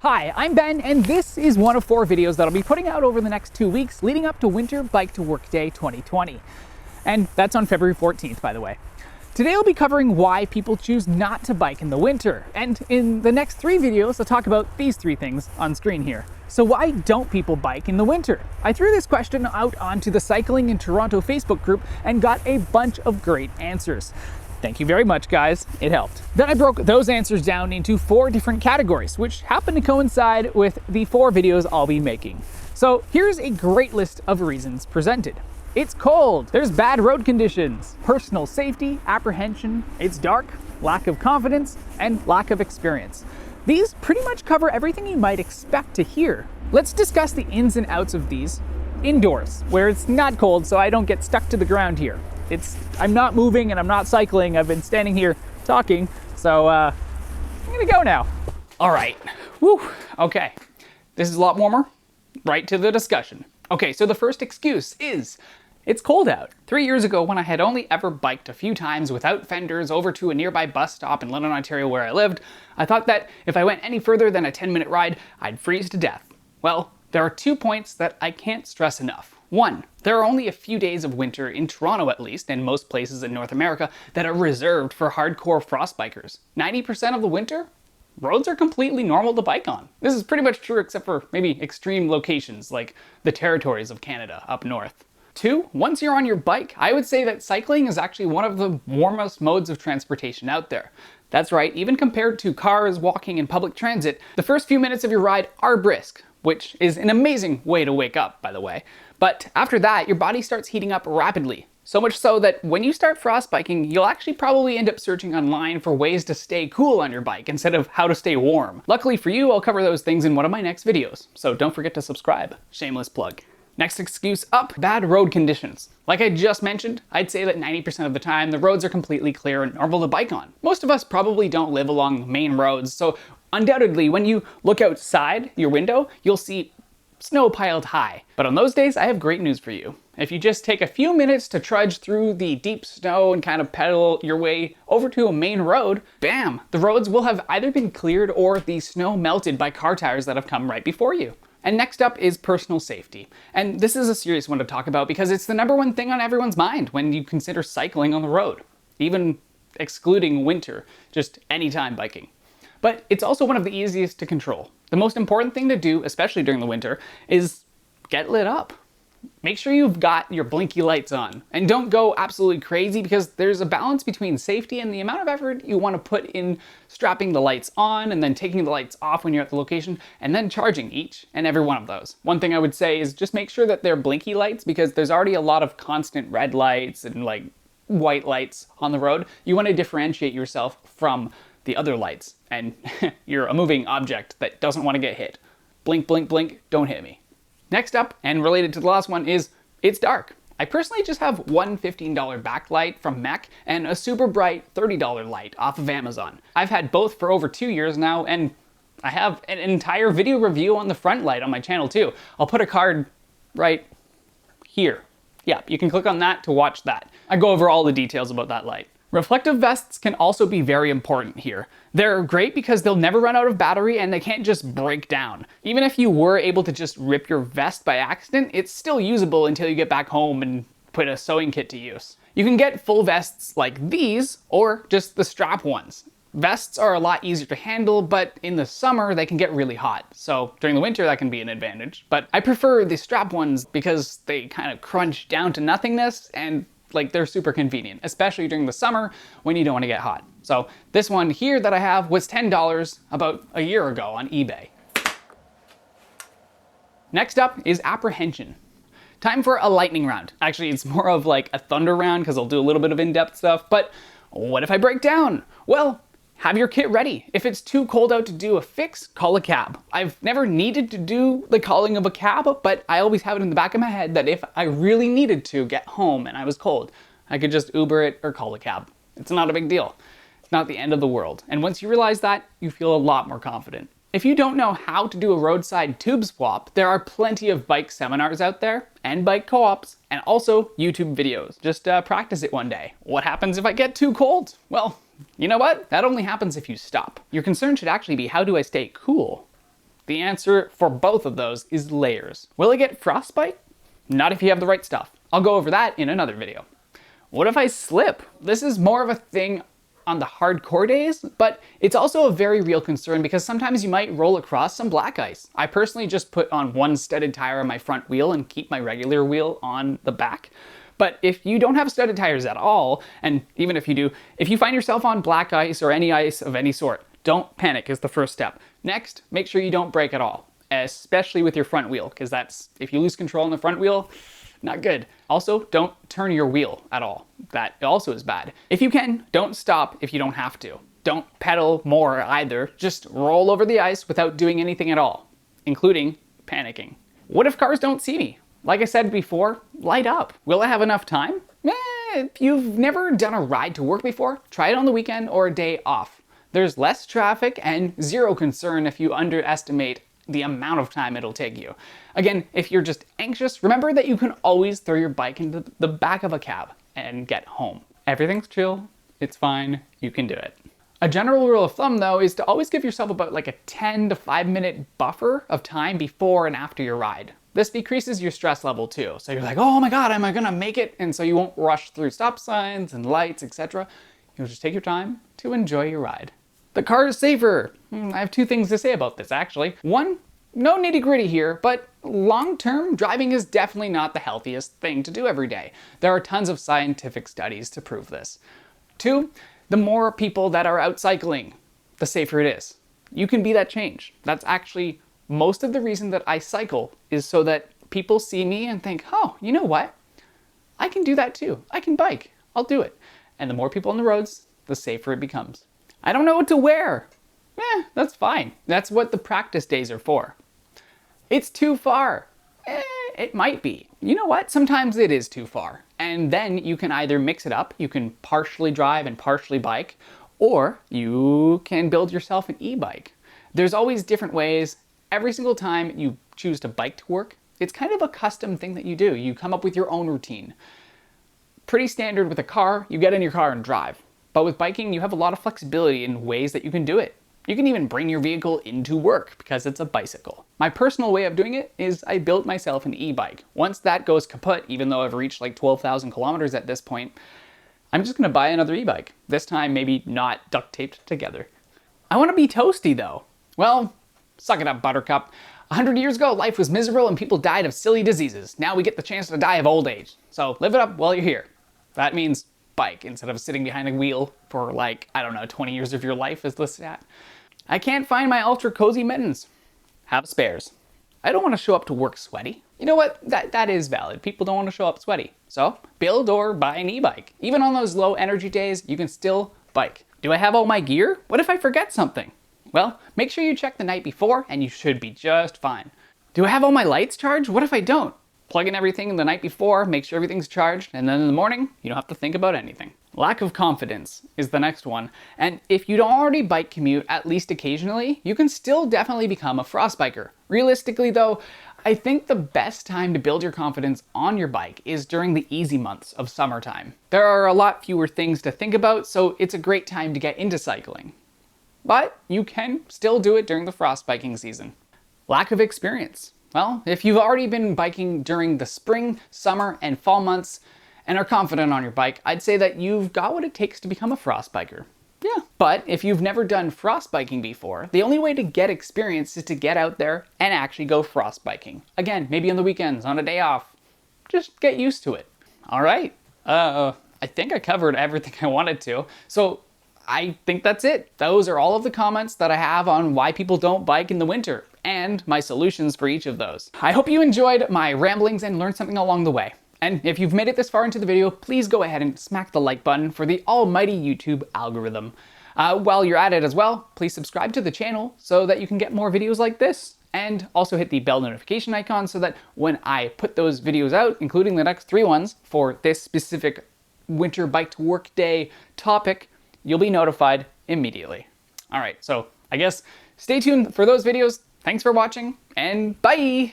Hi, I'm Ben, and this is one of 4 videos that I'll be putting out over the next 2 weeks leading up to Winter Bike to Work Day 2020. And that's on February 14th, by the way. Today I'll be covering why people choose not to bike in the winter, and in the next 3 videos I'll talk about these 3 things on screen here. So why don't people bike in the winter? I threw this question out onto the Cycling in Toronto Facebook group and got a bunch of great answers. Thank you very much, guys. It helped. Then I broke those answers down into 4 different categories, which happen to coincide with the 4 videos I'll be making. So here's a great list of reasons presented. It's cold, there's bad road conditions, personal safety, apprehension, it's dark, lack of confidence, and lack of experience. These pretty much cover everything you might expect to hear. Let's discuss the ins and outs of these indoors, where it's not cold so I don't get stuck to the ground here. I'm not moving and I'm not cycling. I've been standing here talking, so I'm gonna go now. All right, woo, okay. This is a lot warmer, right to the discussion. Okay, so the first excuse is, it's cold out. 3 years ago, when I had only ever biked a few times without fenders over to a nearby bus stop in London, Ontario where I lived, I thought that if I went any further than a 10-minute ride, I'd freeze to death. Well, there are 2 points that I can't stress enough. 1, there are only a few days of winter, in Toronto at least, and most places in North America, that are reserved for hardcore frostbikers. 90% of the winter, roads are completely normal to bike on. This is pretty much true except for maybe extreme locations like the territories of Canada up north. 2, once you're on your bike, I would say that cycling is actually one of the warmest modes of transportation out there. That's right, even compared to cars, walking, and public transit, the first few minutes of your ride are brisk, which is an amazing way to wake up, by the way. But after that, your body starts heating up rapidly. So much so that when you start frostbiking, you'll actually probably end up searching online for ways to stay cool on your bike instead of how to stay warm. Luckily for you, I'll cover those things in one of my next videos, so don't forget to subscribe. Shameless plug. Next excuse up, bad road conditions. Like I just mentioned, I'd say that 90% of the time the roads are completely clear and normal to bike on. Most of us probably don't live along main roads, so undoubtedly when you look outside your window, you'll see snow piled high. But on those days, I have great news for you. If you just take a few minutes to trudge through the deep snow and kind of pedal your way over to a main road, bam, the roads will have either been cleared or the snow melted by car tires that have come right before you. And next up is personal safety. And this is a serious one to talk about because it's the #1 thing on everyone's mind when you consider cycling on the road, even excluding winter, just anytime biking. But it's also one of the easiest to control. The most important thing to do, especially during the winter, is get lit up. Make sure you've got your blinky lights on. And don't go absolutely crazy because there's a balance between safety and the amount of effort you want to put in strapping the lights on and then taking the lights off when you're at the location and then charging each and every one of those. One thing I would say is just make sure that they're blinky lights because there's already a lot of constant red lights and like white lights on the road. You want to differentiate yourself from the other lights, and you're a moving object that doesn't want to get hit. Blink, blink, blink, don't hit me. Next up, and related to the last one, is it's dark. I personally just have one $15 backlight from Mech and a super bright $30 light off of Amazon. I've had both for over 2 years now, and I have an entire video review on the front light on my channel too. I'll put a card right here. Yeah, you can click on that to watch that. I go over all the details about that light. Reflective vests can also be very important here. They're great because they'll never run out of battery and they can't just break down. Even if you were able to just rip your vest by accident, it's still usable until you get back home and put a sewing kit to use. You can get full vests like these or just the strap ones. Vests are a lot easier to handle, but in the summer they can get really hot. So during the winter that can be an advantage. But I prefer the strap ones because they kind of crunch down to nothingness and they're super convenient, especially during the summer when you don't want to get hot. So this one here that I have was $10 about a year ago on eBay. Next up is apprehension. Time for a lightning round. Actually, it's more of like a thunder round because I'll do a little bit of in-depth stuff, but what if I break down? Well, have your kit ready. If it's too cold out to do a fix, call a cab. I've never needed to do the calling of a cab, but I always have it in the back of my head that if I really needed to get home and I was cold, I could just Uber it or call a cab. It's not a big deal. It's not the end of the world. And once you realize that, you feel a lot more confident. If you don't know how to do a roadside tube swap, there are plenty of bike seminars out there and bike co-ops and also YouTube videos. Just practice it one day. What happens if I get too cold? Well, you know what? That only happens if you stop. Your concern should actually be, how do I stay cool? The answer for both of those is layers. Will I get frostbite? Not if you have the right stuff. I'll go over that in another video. What if I slip? This is more of a thing on the hardcore days, but it's also a very real concern because sometimes you might roll across some black ice. I personally just put on one studded tire on my front wheel and keep my regular wheel on the back. But if you don't have studded tires at all, and even if you do, if you find yourself on black ice or any ice of any sort, don't panic is the first step. Next, make sure you don't brake at all, especially with your front wheel, because that's, if you lose control on the front wheel, not good. Also, don't turn your wheel at all. That also is bad. If you can, don't stop if you don't have to. Don't pedal more either. Just roll over the ice without doing anything at all, including panicking. What if cars don't see me? Like I said before, light up. Will I have enough time? If you've never done a ride to work before, try it on the weekend or a day off. There's less traffic and zero concern if you underestimate the amount of time it'll take you. Again, if you're just anxious, remember that you can always throw your bike into the back of a cab and get home. Everything's chill, it's fine, you can do it. A general rule of thumb though is to always give yourself about like a 10 to 5 minute buffer of time before and after your ride. This decreases your stress level too. So you're like, oh my God, am I gonna make it? And so you won't rush through stop signs and lights, etc. You'll just take your time to enjoy your ride. The car is safer. I have two things to say about this actually. One, no nitty gritty here, but long-term driving is definitely not the healthiest thing to do every day. There are tons of scientific studies to prove this. Two, the more people that are out cycling, the safer it is. You can be that change. That's actually most of the reason that I cycle is so that people see me and think, oh, you know what? I can do that too. I can bike. I'll do it. And the more people on the roads, the safer it becomes. I don't know what to wear. That's fine. That's what the practice days are for. It's too far. It might be. You know what? Sometimes it is too far. And then you can either mix it up, you can partially drive and partially bike, or you can build yourself an e-bike. There's always different ways. Every single time you choose to bike to work, it's kind of a custom thing that you do. You come up with your own routine. Pretty standard with a car, you get in your car and drive. But with biking, you have a lot of flexibility in ways that you can do it. You can even bring your vehicle into work because it's a bicycle. My personal way of doing it is I built myself an e-bike. Once that goes kaput, even though I've reached like 12,000 kilometers at this point, I'm just gonna buy another e-bike. This time, maybe not duct taped together. I wanna be toasty though. Well, suck it up, buttercup. 100 years ago, life was miserable and people died of silly diseases. Now we get the chance to die of old age. So live it up while you're here. That means bike instead of sitting behind a wheel for like, I don't know, 20 years of your life is the stat. I can't find my ultra cozy mittens. Have spares. I don't want to show up to work sweaty. You know what? That is valid. People don't want to show up sweaty. So build or buy an e-bike. Even on those low energy days, you can still bike. Do I have all my gear? What if I forget something? Well, make sure you check the night before and you should be just fine. Do I have all my lights charged? What if I don't? Plug in everything the night before, make sure everything's charged, and then in the morning, you don't have to think about anything. Lack of confidence is the next one. And if you don't already bike commute at least occasionally, you can still definitely become a frostbiker. Realistically though, I think the best time to build your confidence on your bike is during the easy months of summertime. There are a lot fewer things to think about, so it's a great time to get into cycling. But you can still do it during the frostbiking season. Lack of experience. Well, if you've already been biking during the spring, summer, and fall months and are confident on your bike, I'd say that you've got what it takes to become a frostbiker. Yeah. But if you've never done frostbiking before, the only way to get experience is to get out there and actually go frostbiking. Again, maybe on the weekends, on a day off. Just get used to it. All right. I think I covered everything I wanted to. So I think that's it. Those are all of the comments that I have on why people don't bike in the winter and my solutions for each of those. I hope you enjoyed my ramblings and learned something along the way. And if you've made it this far into the video, please go ahead and smack the like button for the almighty YouTube algorithm. While you're at it as well, please subscribe to the channel so that you can get more videos like this. And also hit the bell notification icon so that when I put those videos out, including the next 3 ones for this specific winter bike to work day topic, you'll be notified immediately. All right, so I guess stay tuned for those videos. Thanks for watching, and bye!